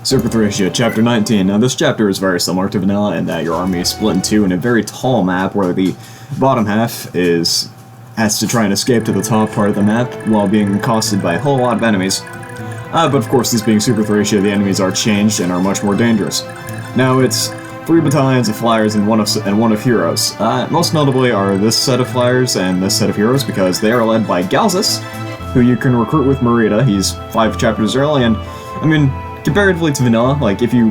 Super Thracia, Chapter 19. Now this chapter is very similar to Vanilla in that your army is split in two in a very tall map where the bottom half has to try and escape to the top part of the map while being accosted by a whole lot of enemies. But of course, this being Super Thracia, the enemies are changed and are much more dangerous. Now it's 3 battalions of flyers and one of heroes. Most notably are this set of flyers and this set of heroes because they are led by Galzus, who you can recruit with Marita. He's 5 chapters early, and I mean, comparatively to Vanilla, like, if you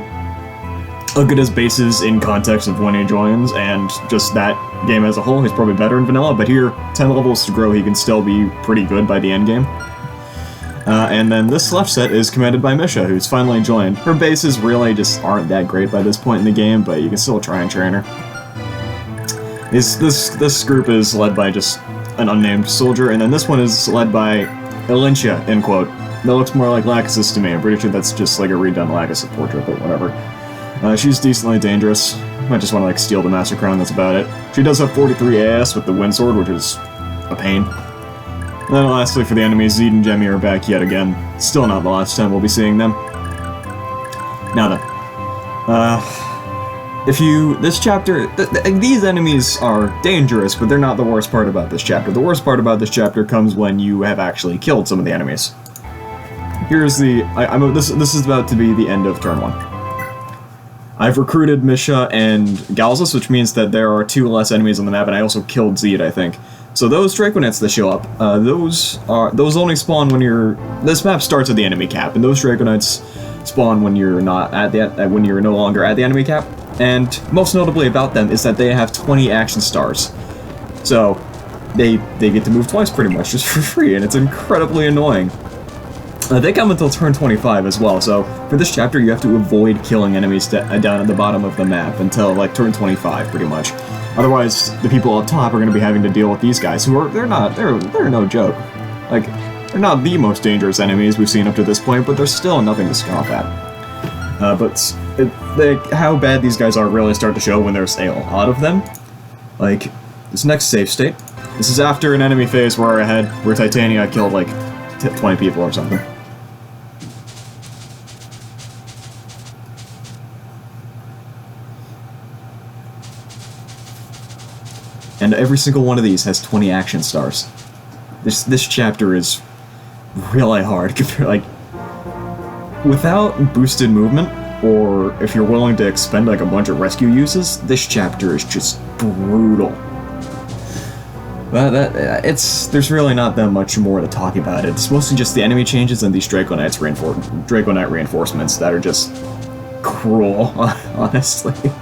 look at his bases in context of when he joins and just that game as a whole, he's probably better in Vanilla, but here, 10 levels to grow, he can still be pretty good by the end game. And then this left set is commanded by Misha, who's finally joined. Her bases really just aren't that great by this point in the game, but you can still try and train her. This group is led by just an unnamed soldier, and then this one is led by Elincia, end quote. That looks more like Lachesis to me. I'm pretty sure that's just like a redone Lachesis portrait, but whatever. She's decently dangerous. Might just want to like steal the Master Crown, that's about it. She does have 43 AS with the Wind Sword, which is a pain. And then lastly for the enemies, Zed and Jemmy are back yet again. Still not the last time we'll be seeing them. Now then. This chapter, these enemies are dangerous, but they're not the worst part about this chapter. The worst part about this chapter comes when you have actually killed some of the enemies. Here's the, this is about to be the end of turn 1. I've recruited Misha and Galzus, which means that there are 2 less enemies on the map, and I also killed Zed, I think. So those Draconets that show up, those only spawn when this map starts at the enemy cap, and those Draconets spawn when you're not at when you're no longer at the enemy cap. And most notably about them is that they have 20 action stars. So they get to move twice pretty much just for free, and it's incredibly annoying. They come until turn 25 as well, so for this chapter you have to avoid killing enemies down at the bottom of the map until like turn 25 pretty much. Otherwise, the people up top are going to be having to deal with these guys who are, they're no joke. Like, they're not the most dangerous enemies we've seen up to this point, but they're still nothing to scoff at. How bad these guys are really start to show when there's a lot of them. Like, this next save state. This is after an enemy phase where Titania killed like 20 people or something. And every single one of these has 20 action stars. This chapter is really hard compared, like, without boosted movement, or if you're willing to expend like a bunch of rescue uses, this chapter is just brutal. But there's really not that much more to talk about it. It's mostly just the enemy changes and these Draconet reinforcements that are just cruel, honestly.